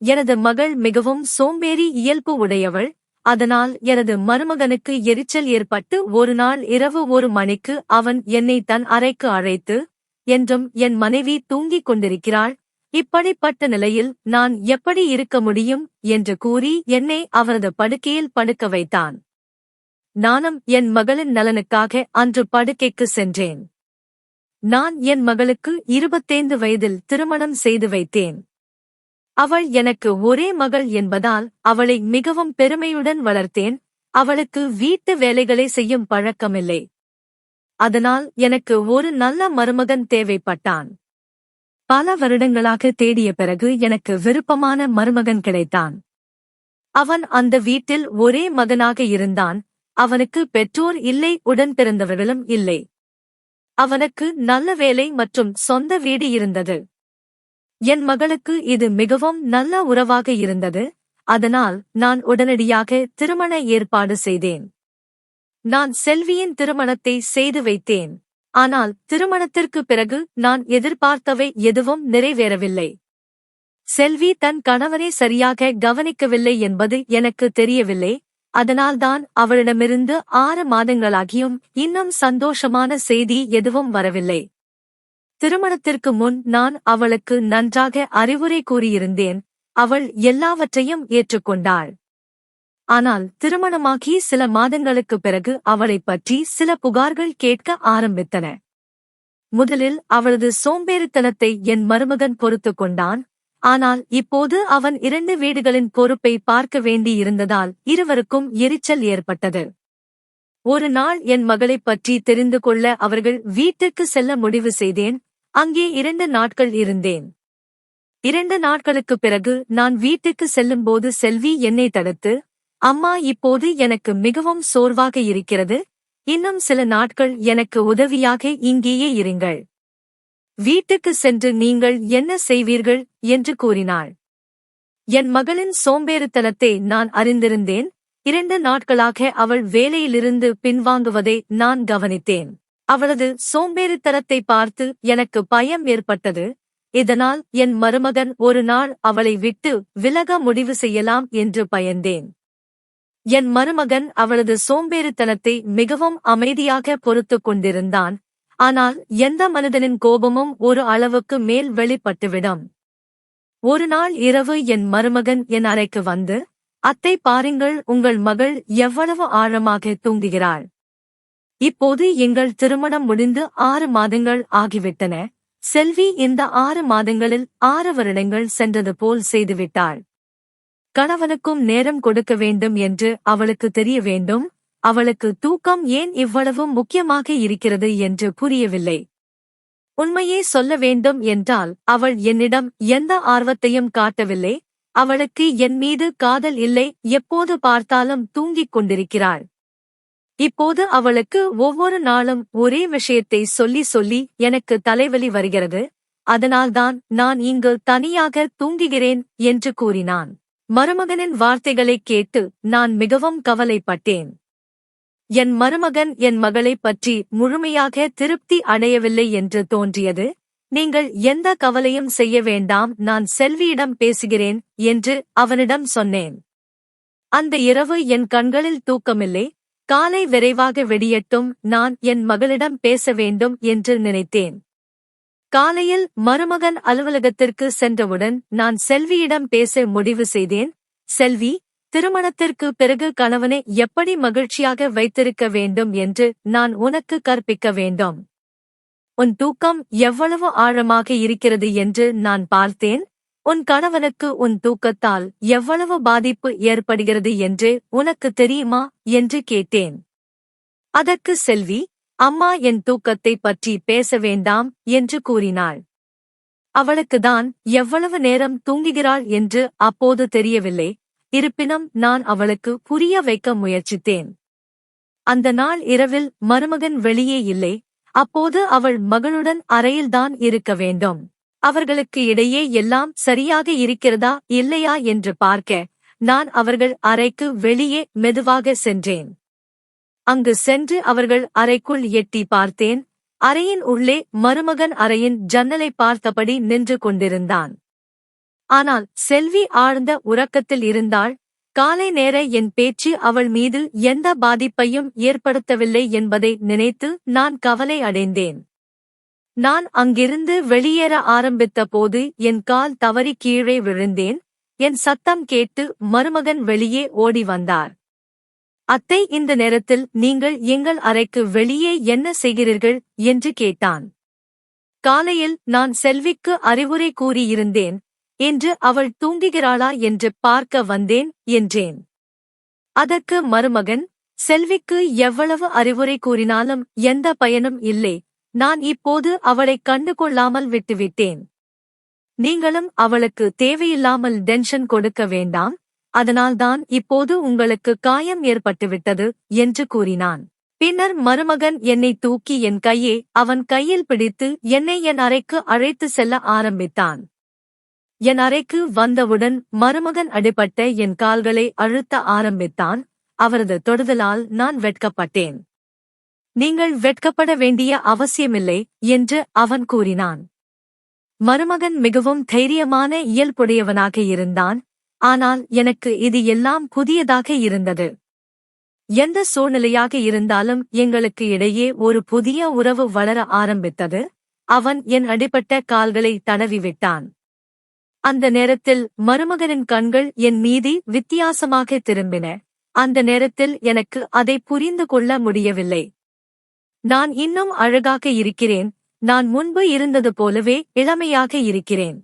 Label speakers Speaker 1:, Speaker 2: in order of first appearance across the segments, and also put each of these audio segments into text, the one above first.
Speaker 1: எனது மகள் மிகவும் சோம்பேறி இயல்பு உடையவள். அதனால் எனது மருமகனுக்கு எரிச்சல் ஏற்பட்டு ஒரு நாள் இரவு 1 மணிக்கு அவன் என்னை தன் அறைக்கு அழைத்து, என்றும் என் மனைவி தூங்கிக் கொண்டிருக்கிறாள், இப்படிப்பட்ட நிலையில் நான் எப்படி இருக்க முடியும் என்று கூறி என்னை அவரது படுக்கையில் படுக்க வைத்தான். நானும் என் மகளின் நலனுக்காக அன்று படுக்கைக்கு சென்றேன். நான் என் மகளுக்கு 25 வயதில் திருமணம் செய்து வைத்தேன். அவள் எனக்கு ஒரே மகள் என்பதால் அவளை மிகவும் பெருமையுடன் வளர்த்தேன். அவளுக்கு வீட்டு வேலைகளை செய்யும் பழக்கமில்லை. அதனால் எனக்கு ஒரு நல்ல மருமகன் தேவைப்பட்டான். பல வருடங்களாக தேடிய பிறகு எனக்கு விருப்பமான மருமகன் கிடைத்தான். அவன் அந்த வீட்டில் ஒரே மகனாக இருந்தான். அவனுக்கு பெற்றோர் இல்லை, உடன் பிறந்தவர்களும் இல்லை. அவனுக்கு நல்ல வேலை மற்றும் சொந்த வீடு இருந்தது. என் மகளுக்கு இது மிகவும் நல்ல உறவாக இருந்தது. அதனால் நான் உடனடியாக திருமண ஏற்பாடு செய்தேன். நான் செல்வியின் திருமணத்தை செய்து வைத்தேன். ஆனால் திருமணத்திற்கு பிறகு நான் எதிர்பார்த்தவை எதுவும் நிறைவேறவில்லை. செல்வி தன் கணவனை சரியாக கவனிக்கவில்லை என்பது எனக்கு தெரியவில்லை. அதனால்தான் அவளிடமிருந்து 6 மாதங்களாகியும் இன்னும் சந்தோஷமான செய்தி எதுவும் வரவில்லை. திருமணத்திற்கு முன் நான் அவளுக்கு நன்றாக அறிவுரை கூறியிருந்தேன். அவள் எல்லாவற்றையும் ஏற்றுக்கொண்டாள். ஆனால் திருமணமாகி சில மாதங்களுக்குப் பிறகு அவளைப் பற்றி சில புகார்கள் கேட்க ஆரம்பித்தன. முதலில் அவளது சோம்பேறித்தனத்தை என் மருமகன் பொறுத்துக் கொண்டான். ஆனால் இப்போது அவன் 2 வீடுகளின் பொறுப்பை பார்க்க வேண்டியிருந்ததால் இருவருக்கும் எரிச்சல் ஏற்பட்டது. ஒரு நாள் என் மகளைப் பற்றி தெரிந்து கொள்ள அவர்கள் வீட்டிற்கு செல்ல முடிவு செய்தேன். அங்கே 2 நாட்கள் இருந்தேன். 2 நாட்களுக்குப் பிறகு நான் வீட்டுக்கு செல்லும்போது செல்வி என்னை தடுத்து, அம்மா, இப்போது எனக்கு மிகவும் சோர்வாக இருக்கிறது. இன்னும் சில நாட்கள் எனக்கு உதவியாக இங்கேயே இருங்கள். வீட்டுக்கு சென்று நீங்கள் என்ன செய்வீர்கள் என்று கூறினாள். என் மகளின் சோம்பேறித்தனத்தை நான் அறிந்திருந்தேன். 2 நாட்களாக அவள் வேலையிலிருந்து பின்வாங்குவதை நான் கவனித்தேன். அவளது சோம்பேறித்தனத்தை பார்த்து எனக்கு பயம் ஏற்பட்டது. இதனால் என் மருமகன் ஒரு நாள் அவளை விட்டு விலக முடிவு செய்யலாம் என்று பயந்தேன். என் மருமகன் அவளது சோம்பேறித்தனத்தை மிகவும் அமைதியாக பொறுத்துக் கொண்டிருந்தான். ஆனால் எந்த மனிதனின் கோபமும் ஒரு அளவுக்கு மேல் வெளிப்பட்டுவிடும். ஒரு நாள் இரவு என் மருமகன் என் அறைக்கு வந்து, அத்தை, பாருங்கள், உங்கள் மகள் எவ்வளவு ஆழமாக தூங்குகிறாள். இப்போது எங்கள் திருமணம் முடிந்து 6 மாதங்கள் ஆகிவிட்டன. செல்வி இந்த 6 மாதங்களில் 6 வருடங்கள் சென்றது போல் செய்துவிட்டாள். கணவனுக்கும் நேரம் கொடுக்க வேண்டும் என்று அவளுக்கு தெரிய வேண்டும். அவளுக்கு தூக்கம் ஏன் இவ்வளவு முக்கியமாக இருக்கிறது என்று புரியவில்லை. உண்மையே சொல்ல வேண்டும் என்றால் அவள் என்னிடம் எந்த ஆர்வத்தையும் காட்டவில்லை. அவளுக்கு என் மீது காதல் இல்லை. எப்போது பார்த்தாலும் தூங்கிக் கொண்டிருக்கிறாள். இப்போது அவளுக்கு ஒவ்வொரு நாளும் ஒரே விஷயத்தை சொல்லி சொல்லி எனக்கு தலைவலி வருகிறது. அதனால்தான் நான் இங்கு தனியாக தூங்குகிறேன் என்று கூறினான். மருமகனின் வார்த்தைகளைக் கேட்டு நான் மிகவும் கவலைப்பட்டேன். என் மருமகன் என் மகளைப் பற்றி முழுமையாக திருப்தி அடையவில்லை என்று தோன்றியது. நீங்கள் எந்த கவலையும் செய்ய வேண்டாம், நான் செல்வியிடம் பேசுகிறேன் என்று அவனிடம் சொன்னேன். அந்த இரவு என் கண்களில் தூக்கமில்லை. காலை விரைவாக வெடியட்டும், நான் என் மகளிடம் பேச வேண்டும் என்று நினைத்தேன். காலையில் மருமகன் அலுவலகத்திற்கு சென்றவுடன் நான் செல்வியிடம் பேச முடிவு செய்தேன். செல்வி, திருமணத்திற்கு பிறகு கணவனை எப்படி மகிழ்ச்சியாக வைத்திருக்க வேண்டும் என்று நான் உனக்கு கற்பிக்க வேண்டும். உன் தூக்கம் எவ்வளவு ஆழமாக இருக்கிறது என்று நான் பார்த்தேன். உன் கணவனுக்கு உன் தூக்கத்தால் எவ்வளவு பாதிப்பு ஏற்படுகிறது என்று உனக்கு தெரியுமா என்று கேட்டேன். அதற்கு செல்வி, அம்மா, என் தூக்கத்தைப் பற்றி பேச வேண்டாம் என்று கூறினாள். அவளுக்குதான் எவ்வளவு நேரம் தூங்குகிறாள் என்று அப்போது தெரியவில்லை. இருப்பினும் நான் அவளுக்கு புரிய வைக்க முயற்சித்தேன். அந்த நாள் இரவில் மருமகன் வெளியே இல்லை. அப்போது அவள் மகளுடன் அறையில்தான் இருக்க வேண்டும். அவர்களுக்கு இடையே எல்லாம் சரியாக இருக்கிறதா இல்லையா என்று பார்க்க நான் அவர்கள் அறைக்கு வெளியே மெதுவாக சென்றேன். அங்கு சென்று அவர்கள் அறைக்குள் எட்டி பார்த்தேன். அறையின் உள்ளே மருமகன் அறையின் ஜன்னலை பார்த்தபடி நின்று கொண்டிருந்தான். ஆனால் செல்வி ஆழ்ந்த உறக்கத்தில் இருந்தாள். காலை நேர என் பேச்சு அவள் மீது எந்த பாதிப்பையும் ஏற்படுத்தவில்லை என்பதை நினைத்து நான் கவலை அடைந்தேன். நான் அங்கிருந்து வெளியேற ஆரம்பித்த போது என் கால் தவறி கீழே விழுந்தேன். என் சத்தம் கேட்டு மருமகன் வெளியே ஓடி வந்தார். அத்தை, இந்த நேரத்தில் நீங்கள் எங்கள் அறைக்கு வெளியே என்ன செய்கிறீர்கள் என்று கேட்டான். காலையில் நான் செல்விக்கு அறிவுரை கூறியிருந்தேன் என்று அவள் தூங்குகிறாளா என்று பார்க்க வந்தேன் என்றேன். அதற்கு மருமகன், செல்விக்கு எவ்வளவு அறிவுரை கூறினாலும் எந்த பயனும் இல்லை. நான் இப்போது அவளைக் கண்டுகொள்ளாமல் விட்டுவிட்டேன். நீங்களும் அவளுக்கு தேவையில்லாமல் டென்ஷன் கொடுக்க வேண்டாம். அதனால்தான் இப்போது உங்களுக்கு காயம் ஏற்பட்டுவிட்டது என்று கூறினான். பின்னர் மருமகன் என்னை தூக்கி என் கையை அவன் கையில் பிடித்து என்னை என் அறைக்கு அழைத்து செல்ல ஆரம்பித்தான். என் அறைக்கு வந்தவுடன் மருமகன் அடிபட்ட என் கால்களை அழுத்த ஆரம்பித்தான். அவரது தொடுதலால் நான் வெட்கப்பட்டேன். நீங்கள் வெட்கப்பட வேண்டிய அவசியமில்லை என்று அவன் கூறினான். மருமகன் மிகவும் தைரியமான இயல்புடையவனாக இருந்தான். ஆனால் எனக்கு இது எல்லாம் புதியதாக இருந்தது. எந்த சூழ்நிலையாக இருந்தாலும் எங்களுக்கு இடையே ஒரு புதிய உறவு வளர ஆரம்பித்தது. அவன் என் அடிபட்ட கால்களை தடவிவிட்டான். அந்த நேரத்தில் மருமகனின் கண்கள் என் மீது வித்தியாசமாக திரும்பின. அந்த நேரத்தில் எனக்கு அதை புரிந்து கொள்ள முடியவில்லை. நான் இன்னும் அழகாக இருக்கிறேன். நான் முன்பு இருந்தது போலவே இளமையாக இருக்கிறேன்.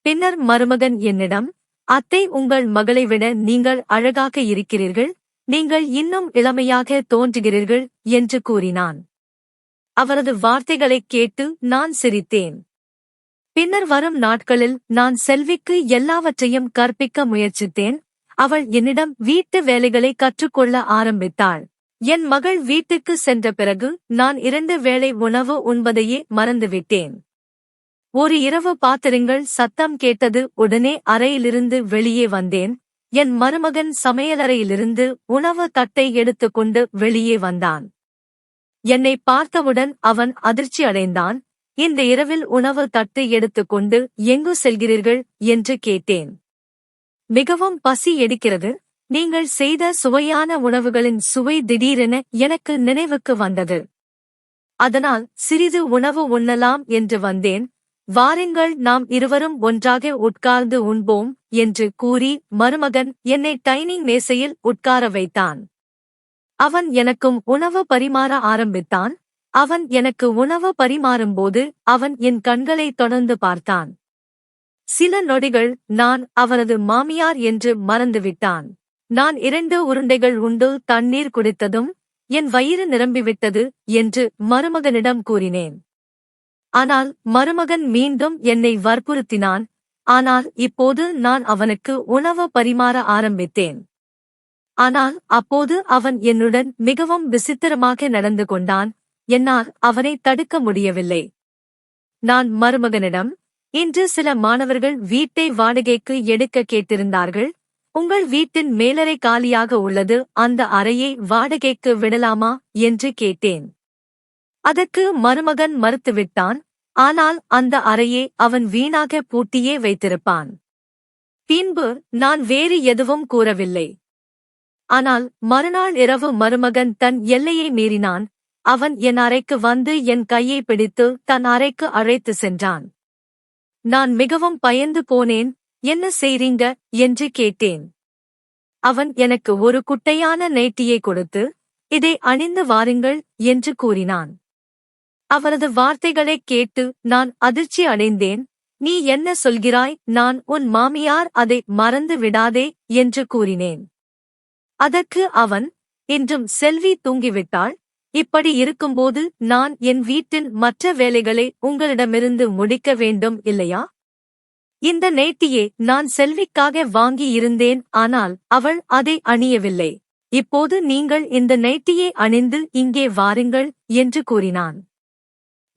Speaker 1: பின்னர் மருமகன் என்னிடம், அத்தை, உங்கள் மகளை விட நீங்கள் அழகாக இருக்கிறீர்கள். நீங்கள் இன்னும் இளமையாக தோன்றுகிறீர்கள் என்று கூறினான். அவரது வார்த்தைகளைக் கேட்டு நான் சிரித்தேன். பின்னர் வரும் நாட்களில் நான் செல்விக்கு எல்லாவற்றையும் கற்பிக்க முயற்சித்தேன். அவள் என்னிடம் வீட்டு வேலைகளை கற்றுக்கொள்ள ஆரம்பித்தாள். என் மகள் வீட்டுக்கு சென்ற பிறகு நான் 2 வேளை உணவு உண்பதையே மறந்துவிட்டேன். ஒரு இரவு பாத்திரங்கள் சத்தம் கேட்டது. உடனே அறையிலிருந்து வெளியே வந்தேன். என் மருமகன் சமையலறையிலிருந்து உணவு தட்டை எடுத்துக்கொண்டு வெளியே வந்தான். என்னை பார்த்தவுடன் அவன் அதிர்ச்சி அடைந்தான். இந்த இரவில் உணவு தட்டு எடுத்துக்கொண்டு எங்கு செல்கிறீர்கள் என்று கேட்டேன். மிகவும் பசி எடுக்கிறது. நீங்கள் செய்த சுவையான உணவுகளின் சுவை திடீரென எனக்கு நினைவுக்கு வந்தது. அதனால் சிறிது உணவு உண்ணலாம் என்று வந்தேன். வாருங்கள், நாம் இருவரும் ஒன்றாக உட்கார்ந்து உண்போம் என்று கூறி மருமகன் என்னை டைனிங் மேசையில் உட்கார வைத்தான். அவன் எனக்கும் உணவு பரிமாற ஆரம்பித்தான். அவன் எனக்கு உணவு பரிமாறும்போது அவன் என் கண்களை தொடர்ந்து பார்த்தான். சில நொடிகள் நான் அவனது மாமியார் என்று மறந்துவிட்டான். நான் 2 உருண்டைகள் உண்டு தண்ணீர் குடித்ததும் என் வயிறு நிரம்பிவிட்டது என்று மருமகனிடம் கூறினேன். ஆனால் மருமகன் மீண்டும் என்னை வற்புறுத்தினான். ஆனால் இப்போது நான் அவனுக்கு உணவு பரிமாற ஆரம்பித்தேன். ஆனால் அப்போது அவன் என்னுடன் மிகவும் விசித்திரமாக நடந்து கொண்டான். என்னால் அவனை தடுக்க முடியவில்லை. நான் மருமகனிடம், இன்று சில மாணவர்கள் வீட்டை வாடகைக்கு எடுக்க கேட்டிருந்தார்கள். உங்கள் வீட்டின் மேலறை காலியாக உள்ளது. அந்த அறையை வாடகைக்கு விடலாமா என்று கேட்டேன். அதற்கு மருமகன் மறுத்துவிட்டான். ஆனால் அந்த அறையை அவன் வீணாக பூட்டியே வைத்திருப்பான். பின்பு நான் வேறு எதுவும் கூறவில்லை. ஆனால் மறுநாள் இரவு மருமகன் தன் எல்லையை மீறினான். அவன் என் அறைக்கு வந்து என் கையை பிடித்து தன் அறைக்கு அழைத்து சென்றான். நான் மிகவும் பயந்து போனேன். என்ன செய்றீங்க என்று கேட்டேன். அவன் எனக்கு ஒரு குட்டையான நைட்டியை கொடுத்து, இதை அணிந்து வாருங்கள் என்று கூறினான். அவரது வார்த்தைகளைக் கேட்டு நான் அதிர்ச்சி அடைந்தேன். நீ என்ன சொல்கிறாய்? நான் உன் மாமியார், அதை மறந்து விடாதே என்று கூறினேன். அதற்கு அவன், இன்றும் செல்வி தூங்கிவிட்டாள். இப்படி இருக்கும்போது நான் என் வீட்டின் மற்ற வேலைகளை உங்களிடமிருந்து முடிக்க வேண்டும் இல்லையா? இந்த நைட்டியை நான் செல்விக்காக வாங்கி இருந்தேன். ஆனால் அவள் அதை அணியவில்லை. இப்போது நீங்கள் இந்த நைட்டியை அணிந்து இங்கே வாருங்கள் என்று கூறினான்.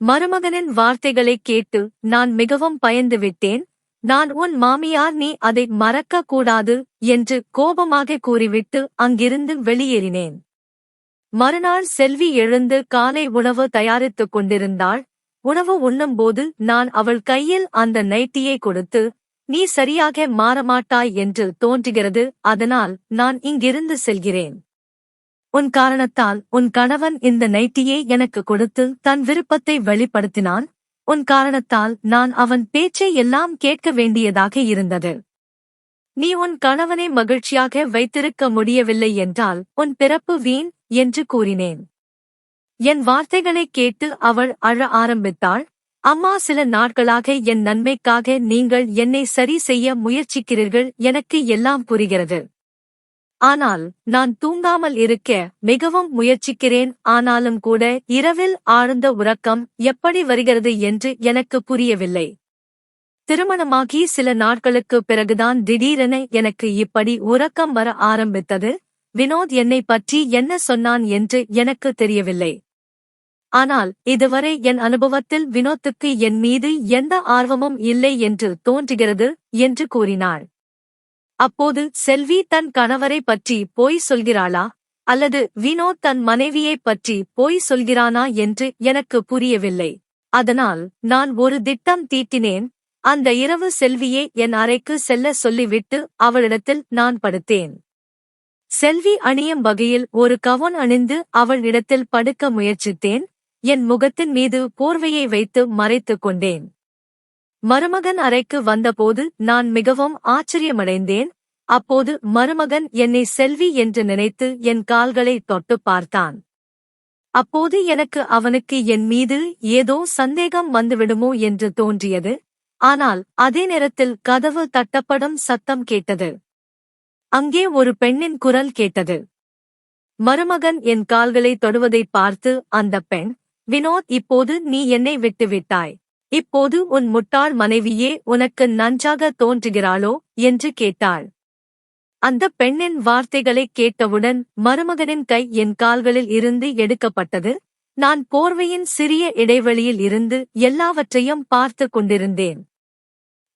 Speaker 1: மருமகனின் வார்த்தைகளைக் கேட்டு நான் மிகவும் பயந்துவிட்டேன். நான் உன் மாமியார், நீ அதை மறக்க கூடாது என்று கோபமாக கூறிவிட்டு அங்கிருந்து வெளியேறினேன். மறுநாள் செல்வி எழுந்து காலை உணவு தயாரித்துக் கொண்டிருந்தாள். உணவு உண்ணும்போது நான் அவள் கையில் அந்த நைட்டியை கொடுத்து, நீ சரியாக மாறமாட்டாய் என்று தோன்றுகிறது, அதனால் நான் இங்கிருந்து செல்கிறேன். உன் காரணத்தால் உன் கணவன் இந்த நைட்டியை எனக்கு கொடுத்து தன் விருப்பத்தை வெளிப்படுத்தினான். உன் காரணத்தால் நான் அவன் பேச்சை எல்லாம் கேட்க வேண்டியதாக இருந்தது. நீ உன் கணவனை மகிழ்ச்சியாக வைத்திருக்க முடியவில்லை என்றால் உன் பிறப்பு வீண் என்று கூறினேன். என் வார்த்தைகளைக் கேட்டு அவள் அழ ஆரம்பித்தாள். அம்மா, சில நாட்களாக என் நன்மைக்காக நீங்கள் என்னை சரி செய்ய முயற்சிக்கிறீர்கள், எனக்கு எல்லாம் புரிகிறது. ஆனால் நான் தூங்காமல் இருக்க மிகவும் முயற்சிக்கிறேன். ஆனாலும் கூட இரவில் ஆழ்ந்த உறக்கம் எப்படி வருகிறது என்று எனக்கு புரியவில்லை. திருமணமாகி சில நாட்களுக்கு பிறகுதான் திடீரென எனக்கு இப்படி உறக்கம் வர ஆரம்பித்தது. வினோத் என்னை பற்றி என்ன சொன்னான் என்று எனக்கு தெரியவில்லை. ஆனால் இதுவரை என் அனுபவத்தில் வினோத்துக்கு என் மீது எந்த ஆர்வமும் இல்லை என்று தோன்றுகிறது என்று கூறினாள். அப்போது செல்வி தன் கணவரை பற்றி போய் சொல்கிறாளா அல்லது வினோத் தன் மனைவியைப் பற்றி போய் சொல்கிறானா என்று எனக்கு புரியவில்லை. அதனால் நான் ஒரு திட்டம் தீட்டினேன். அந்த இரவு செல்வியை என் அறைக்கு செல்ல சொல்லிவிட்டு அவளிடத்தில் நான் படுத்தேன். செல்வி அணியும் வகையில் ஒரு கவுன் அணிந்து அவள் இடத்தில் படுக்க முயற்சித்தேன். என் முகத்தின் மீது போர்வையை வைத்து மறைத்துக் கொண்டேன். மருமகன் அறைக்கு வந்தபோது நான் மிகவும் ஆச்சரியமடைந்தேன். அப்போது மருமகன் என்னை செல்வி என்று நினைத்து என் கால்களை தொட்டுப் பார்த்தான். அப்போது எனக்கு அவனுக்கு என் மீது ஏதோ சந்தேகம் வந்துவிடுமோ என்று தோன்றியது. ஆனால் அதே நேரத்தில் கதவு தட்டப்படும் சத்தம் கேட்டது. அங்கே ஒரு பெண்ணின் குரல் கேட்டது. மருமகன் என் கால்களை தொடுவதைப் பார்த்து அந்தப் பெண், வினோத், இப்போது நீ என்னை விட்டுவிட்டாய். இப்போது உன் முட்டாள் மனைவியே உனக்கு நன்றாக தோன்றுகிறாளோ என்று கேட்டாள். அந்தப் பெண்ணின் வார்த்தைகளைக் கேட்டவுடன் மருமகனின் கை என் கால்களில் இருந்து எடுக்கப்பட்டது. நான் போர்வையின் சிறிய இடைவெளியில் இருந்து எல்லாவற்றையும் பார்த்து கொண்டிருந்தேன்.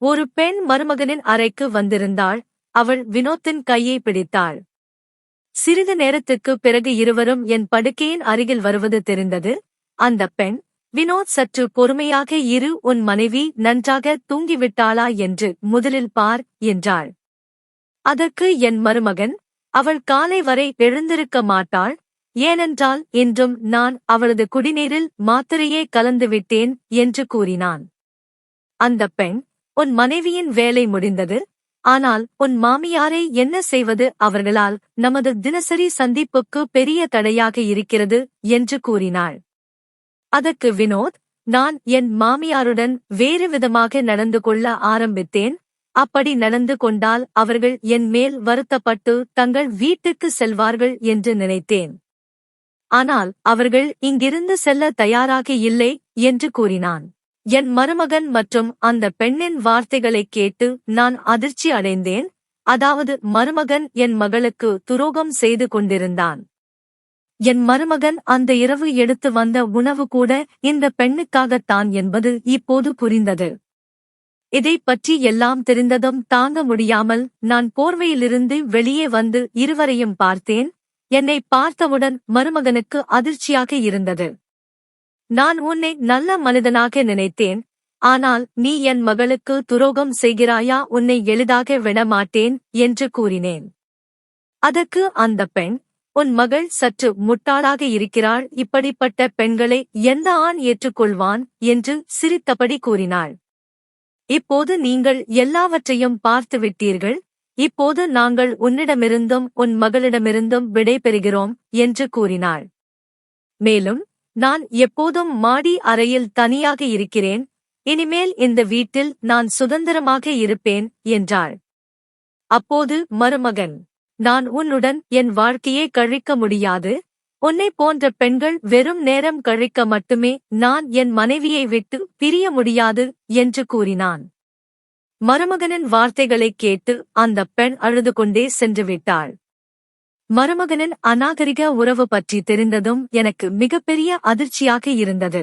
Speaker 1: ஒரு பெண் மருமகனின் அறைக்கு வந்திருந்தாள். அவள் வினோத்தின் கையை பிடித்தாள். சிறிது நேரத்துக்குப் பிறகு இருவரும் என் படுக்கையின் அருகில் வருவது தெரிந்தது. அந்தப் பெண், வினோத், சற்று பொறுமையாக இரு, உன் மனைவி நன்றாக தூங்கிவிட்டாளா என்று முதலில் பார் என்றாள். அதற்கு என் மருமகன், அவள் காலை வரை எழுந்திருக்க மாட்டாள். ஏனென்றால் இன்றும் நான் அவளது குடிநீரில் மாத்திரையே கலந்துவிட்டேன் என்று கூறினான். அந்தப் பெண், உன் மனைவியின் வேலை முடிந்தது. ஆனால் உன் மாமியாரை என்ன செய்வது? அவர்களால் நமது தினசரி சந்திப்புக்கு பெரிய தடையாக இருக்கிறது என்று கூறினாள். அதற்கு வினோத், நான் என் மாமியாருடன் வேறு விதமாக நடந்து கொள்ள ஆரம்பித்தேன். அப்படி நடந்து கொண்டால் அவர்கள் என் மேல் வருத்தப்பட்டு தங்கள் வீட்டுக்கு செல்வார்கள் என்று நினைத்தேன். ஆனால் அவர்கள் இங்கிருந்து செல்ல தயாராக இல்லை என்று கூறினான். என் மருமகன் மற்றும் அந்த பெண்ணின் வார்த்தைகளைக் கேட்டு நான் அதிர்ச்சி அடைந்தேன். அதாவது மருமகன் என் மகளுக்கு துரோகம் செய்து கொண்டிருந்தான். என் மருமகன் அந்த இரவு எடுத்து வந்த உணவு கூட இந்த பெண்ணுக்காகத்தான் என்பது இப்போது புரிந்தது. இதைப் பற்றி எல்லாம் தெரிந்ததும் தாங்க முடியாமல் நான் போர்வையிலிருந்து வெளியே வந்து இருவரையும் பார்த்தேன். என்னை பார்த்தவுடன் மருமகனுக்கு அதிர்ச்சியாக இருந்தது. நான் உன்னை நல்ல மனிதனாக நினைத்தேன். ஆனால் நீ என் மகளுக்கு துரோகம் செய்கிறாயா? உன்னை எளிதாக விடமாட்டேன் என்று கூறினேன். அதற்கு அந்தப் பெண், உன் மகள் சற்று முட்டாளாக இருக்கிறாள். இப்படிப்பட்ட பெண்களை எந்த ஆண் ஏற்றுக்கொள்வான் என்று சிரித்தபடி கூறினாள். இப்போது நீங்கள் எல்லாவற்றையும் பார்த்துவிட்டீர்கள். இப்போது நாங்கள் உன்னிடமிருந்தும் உன் மகளிடமிருந்தும் விடை பெறுகிறோம் என்று கூறினாள். மேலும், நான் எப்போதும் மாடி அறையில் தனியாக இருக்கிறேன். இனிமேல் இந்த வீட்டில் நான் சுதந்திரமாக இருப்பேன் என்றாள். அப்போது மருமகன், நான் உன்னுடன் என் வாழ்க்கையை கழிக்க முடியாது. உன்னைப் போன்ற பெண்கள் வெறும் நேரம் கழிக்க மட்டுமே, நான் என் மனைவியை விட்டு பிரிய முடியாது என்று கூறினான். மருமகனின் வார்த்தைகளைக் கேட்டு அந்தப் பெண் அழுது கொண்டே சென்றுவிட்டாள். மருமகனின் அநாகரிக உறவு பற்றி தெரிந்ததும் எனக்கு மிகப்பெரிய அதிர்ச்சியாக இருந்தது.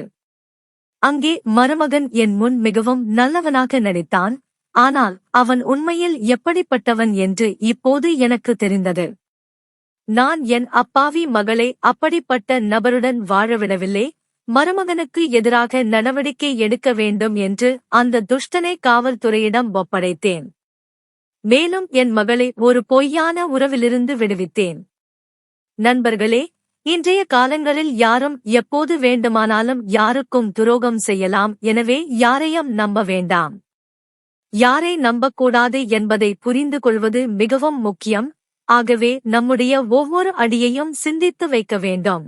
Speaker 1: அங்கே மருமகன் என் முன் மிகவும் நல்லவனாக நடித்தான். ஆனால் அவன் உண்மையில் எப்படிப்பட்டவன் என்று இப்போது எனக்கு தெரிந்தது. நான் என் அப்பாவி மகளை அப்படிப்பட்ட நபருடன் வாழவிடவில்லை. மருமகனுக்கு எதிராக நடவடிக்கை எடுக்க வேண்டும் என்று அந்த துஷ்டனை காவல்துறையிடம் ஒப்படைத்தேன். மேலும் என் மகளை ஒரு பொய்யான உறவிலிருந்து விடுவித்தேன். நண்பர்களே, இன்றைய காலங்களில் யாரும் எப்போது வேண்டுமானாலும் யாருக்கும் துரோகம் செய்யலாம். எனவே யாரையும் நம்ப வேண்டாம். யாரை நம்பக்கூடாது என்பதை புரிந்து கொள்வது மிகவும் முக்கியம். ஆகவே நம்முடைய ஒவ்வொரு அடியையும் சிந்தித்து வைக்க வேண்டும்.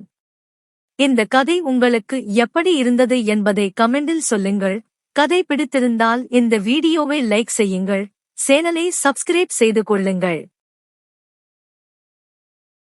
Speaker 1: இந்த கதை உங்களுக்கு எப்படி இருந்தது என்பதை கமெண்டில் சொல்லுங்கள். கதை பிடித்திருந்தால் இந்த வீடியோவை லைக் செய்யுங்கள். சேனலை சப்ஸ்கிரைப் செய்து கொள்ளுங்கள்.